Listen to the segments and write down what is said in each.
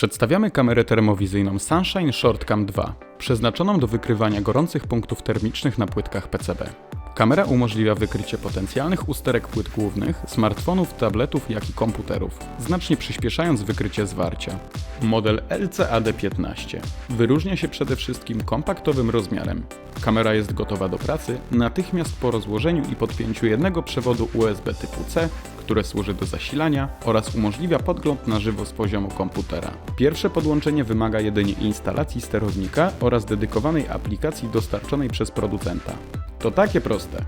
Przedstawiamy kamerę termowizyjną Sunshine ShortCam 2, przeznaczoną do wykrywania gorących punktów termicznych na płytkach PCB. Kamera umożliwia wykrycie potencjalnych usterek płyt głównych, smartfonów, tabletów, jak i komputerów, znacznie przyspieszając wykrycie zwarcia. Model LCAD15 wyróżnia się przede wszystkim kompaktowym rozmiarem. Kamera jest gotowa do pracy natychmiast po rozłożeniu i podpięciu jednego przewodu USB typu C, które służy do zasilania oraz umożliwia podgląd na żywo z poziomu komputera. Pierwsze podłączenie wymaga jedynie instalacji sterownika oraz dedykowanej aplikacji dostarczonej przez producenta. To takie proste.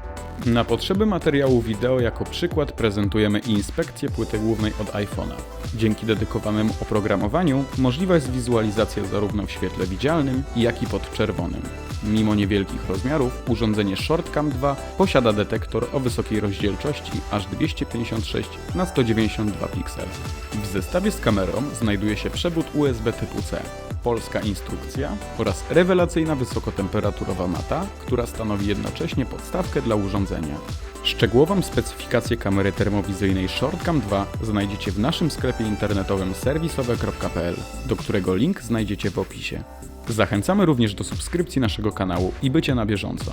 Na potrzeby materiału wideo jako przykład prezentujemy inspekcję płyty głównej od iPhone'a. Dzięki dedykowanemu oprogramowaniu możliwa jest wizualizacja zarówno w świetle widzialnym, jak i podczerwonym. Mimo niewielkich rozmiarów, urządzenie ShortCam 2 posiada detektor o wysokiej rozdzielczości aż 256 na 192 piksele. W zestawie z kamerą znajduje się przewód USB typu C, polska instrukcja oraz rewelacyjna wysokotemperaturowa mata, która stanowi jednocześnie podstawkę dla urządzenia. Szczegółową specyfikację kamery termowizyjnej ShortCam 2 znajdziecie w naszym sklepie internetowym serwisowe.pl, do którego link znajdziecie w opisie. Zachęcamy również do subskrypcji naszego kanału i bycia na bieżąco.